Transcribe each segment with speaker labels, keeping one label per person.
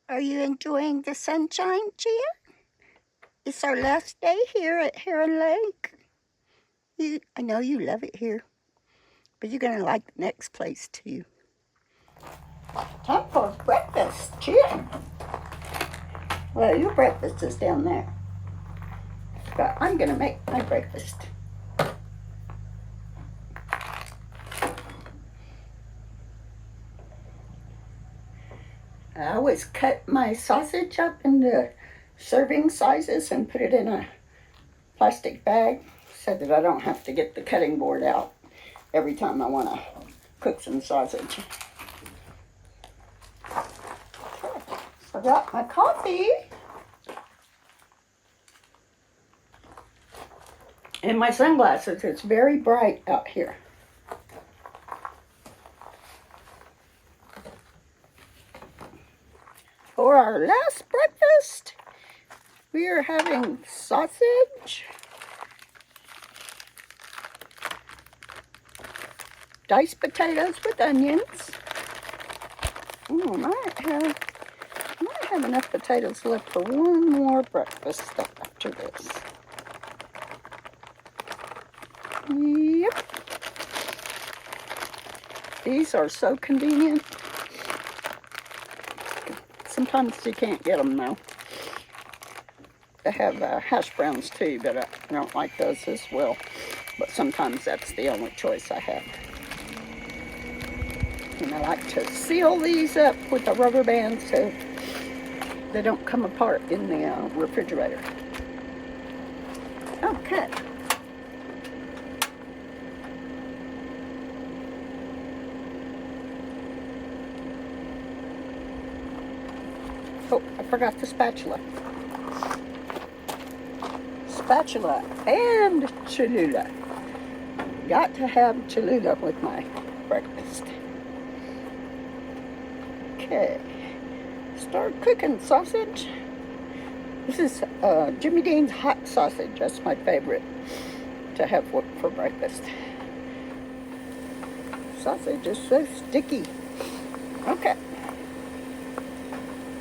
Speaker 1: Are you enjoying the sunshine, Gia? It's our last day here at Heron Lake. I know you love it here, but you're going to like the next place too. Time for breakfast, Gia. Well, your breakfast is down there, but I'm going to make my breakfast. I always cut my sausage up into serving sizes and put it in a plastic bag so that I don't have to get the cutting board out every time I want to cook some sausage. So I got my coffee and my sunglasses. It's very bright out here. For our last breakfast, we are having sausage, diced potatoes with onions. I might have enough potatoes left for one more breakfast after this. Yep. These are so convenient. Sometimes you can't get them though. They have hash browns too, but I don't like those as well. But sometimes that's the only choice I have. And I like to seal these up with a rubber band so they don't come apart in the refrigerator. Okay. Oh, I forgot the spatula. Spatula and Cholula. Got to have Cholula with my breakfast. Okay, start cooking sausage. This is Jimmy Dean's hot sausage. That's my favorite to have for breakfast. Sausage is so sticky. Okay.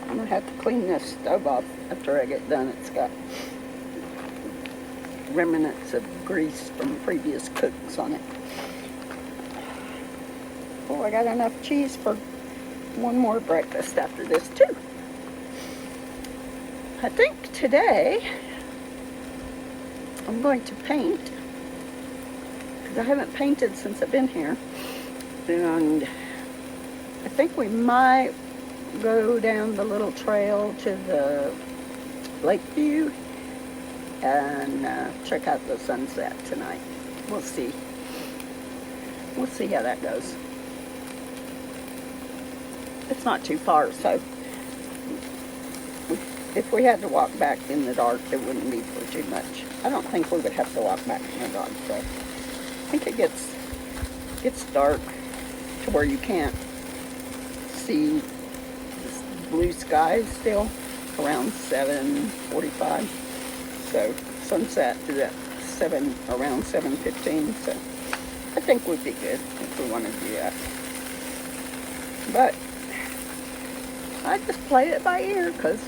Speaker 1: I'm gonna have to clean this stove off after I get done. It's got remnants of grease from previous cooks on it. Oh, I got enough cheese for one more breakfast after this too. I think today I'm going to paint because I haven't painted since I've been here, and I think we might go down the little trail to the Lakeview and check out the sunset tonight. We'll see. We'll see how that goes. It's not too far, so if we had to walk back in the dark, it wouldn't be for too much. I don't think we would have to walk back in the dark, so I think it gets dark to where you can't see the blue skies still around 7:45. So sunset is at around 7:15. So I think we'd be good if we want to do that. But I just play it by ear because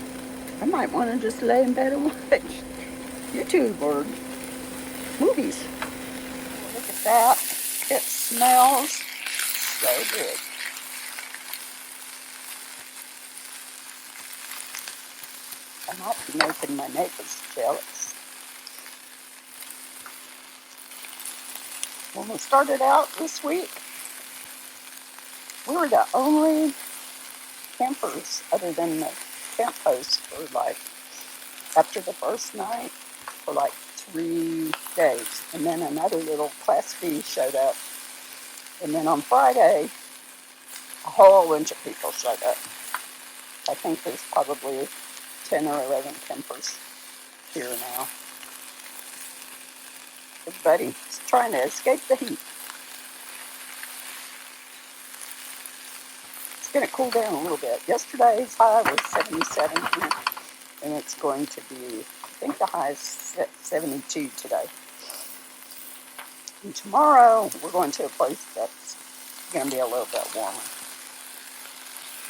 Speaker 1: I might want to just lay in bed and watch YouTube or movies. Look at that. It smells so good. I might be making my neighbors jealous. When we started out this week, we were the only campers other than the camp hosts for after the first night for 3 days. And then another little Class B showed up. And then on Friday, a whole bunch of people showed up. I think there's probably 10 or 11 campers here now. Everybody's trying to escape the heat. It's going to cool down a little bit. Yesterday's high was 77 here, and it's going to be, I think the high is 72 today. And tomorrow, we're going to a place that's going to be a little bit warmer.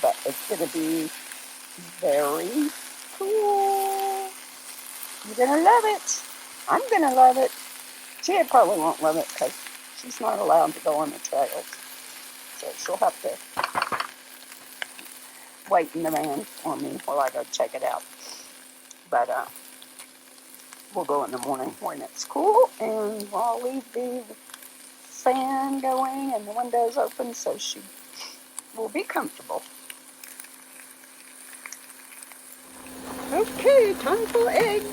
Speaker 1: But it's going to be Very cool. You're gonna love it. I'm gonna love it. She probably won't love it because she's not allowed to go on the trails. So she'll have to wait in the van for me while I go check it out. But we'll go in the morning when it's cool, and I'll leave the fan going and the windows open so she will be comfortable. Okay, time for eggs.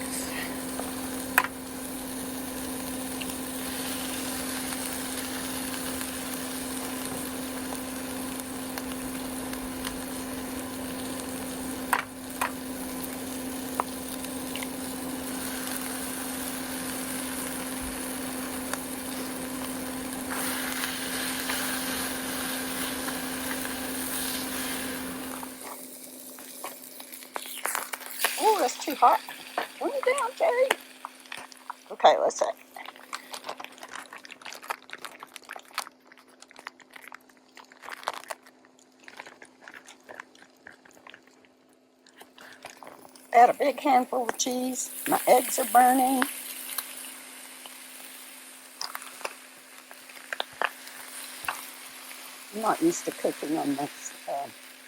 Speaker 1: Oh, that's too hot. Turn it down, Jerry. Okay, let's see. Add a big handful of cheese. My eggs are burning. I'm not used to cooking on this,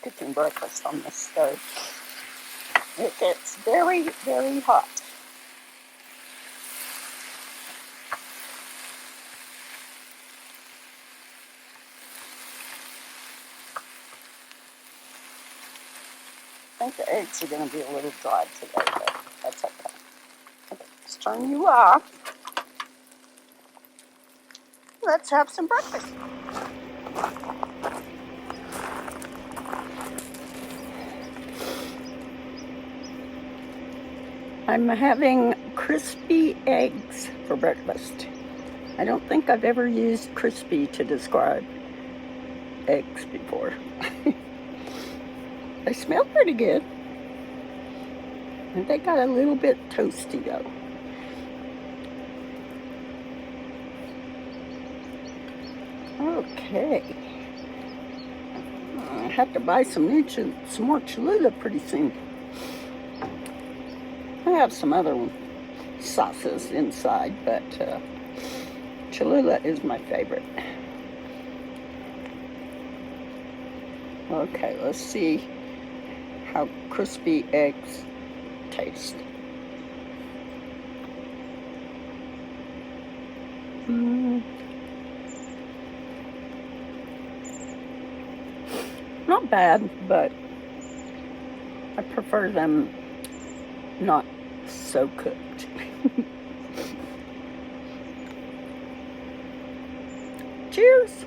Speaker 1: cooking breakfast on this stove. It gets very, very hot. I think the eggs are going to be a little dry today, but that's okay. Okay, let's turn you off. Let's have some breakfast. I'm having crispy eggs for breakfast. I don't think I've ever used crispy to describe eggs before. They smell pretty good. And they got a little bit toasty though. Okay. I have to buy some more Cholula pretty soon. I have some other sauces inside, but Cholula is my favorite. Okay, let's see how crispy eggs taste. Not bad, but I prefer them not so cooked. Cheers!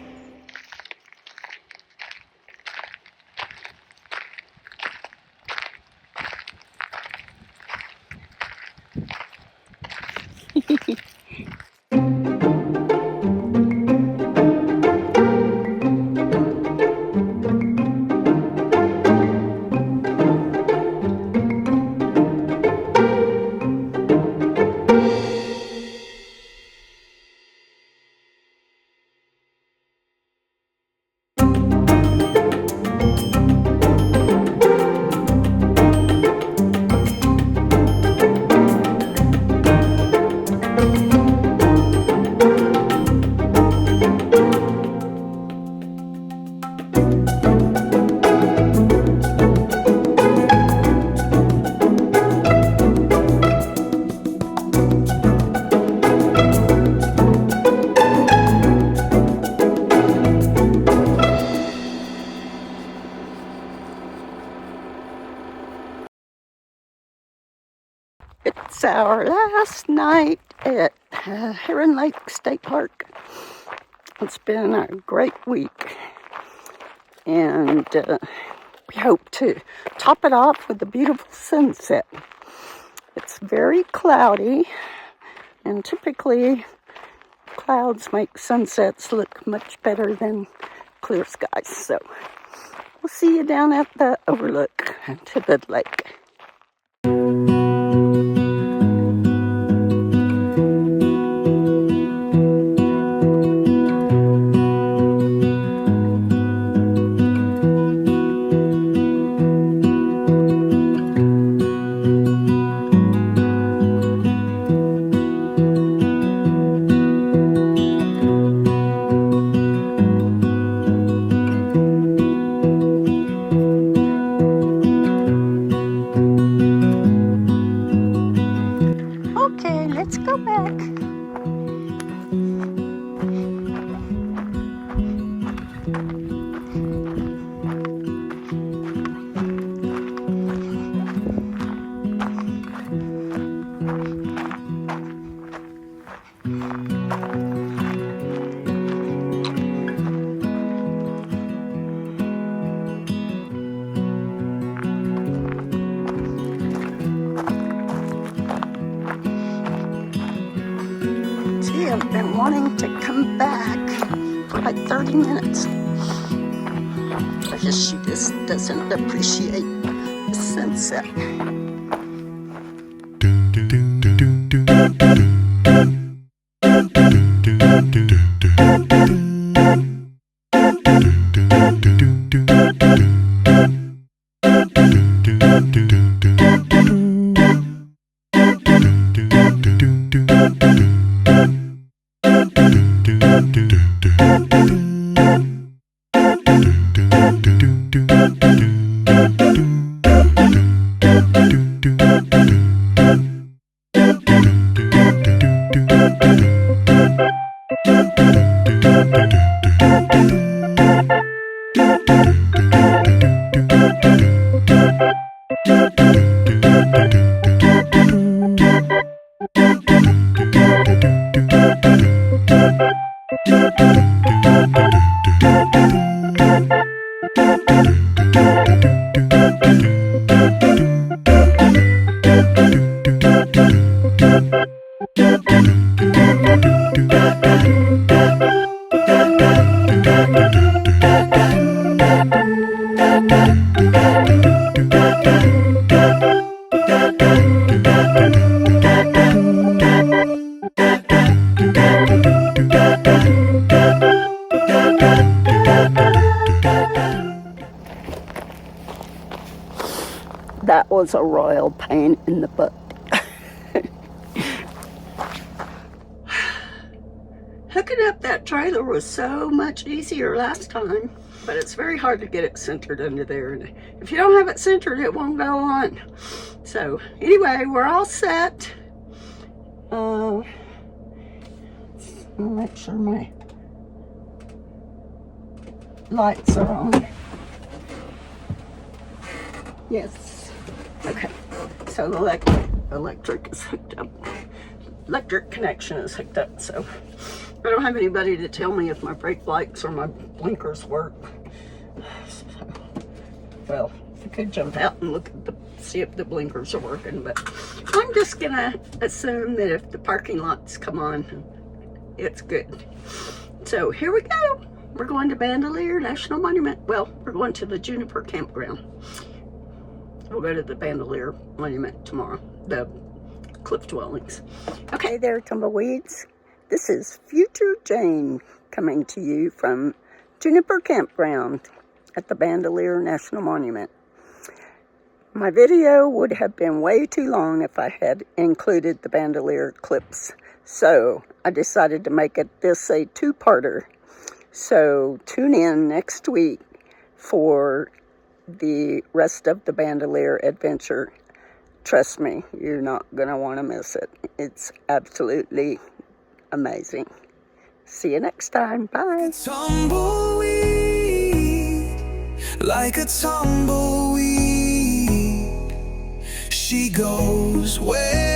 Speaker 1: It's our last night at Heron Lake State Park. It's been a great week, and we hope to top it off with a beautiful sunset. It's very cloudy, and typically clouds make sunsets look much better than clear skies. So we'll see you down at the overlook to the lake. been wanting to come back for like 30 minutes. I guess she just doesn't appreciate the sunset. That was a royal pain in the butt. Hooking up that trailer was so much easier last time, but it's very hard to get it centered under there. And if you don't have it centered, it won't go on. So anyway, we're all set. I'll make sure my lights are on. Yes. Okay. So the electric is hooked up. Electric connection is hooked up. So I don't have anybody to tell me if my brake lights or my blinkers work. So, well, I could jump out and look at see if the blinkers are working, but I'm just gonna assume that if the parking lots come on, it's good. So here we go. We're going to Bandelier National Monument. Well, we're going to the Juniper Campground. We'll go to the Bandelier Monument tomorrow, the cliff dwellings. Okay there, tumbleweeds. This is Future Jane coming to you from Juniper Campground at the Bandelier National Monument. My video would have been way too long if I had included the Bandelier clips, so I decided to make this a two-parter. So tune in next week for the rest of the Bandelier adventure. Trust me, you're not going to want to miss it. It's absolutely amazing. See you next time. Bye. Tumbleweed, like a tumbleweed, she goes where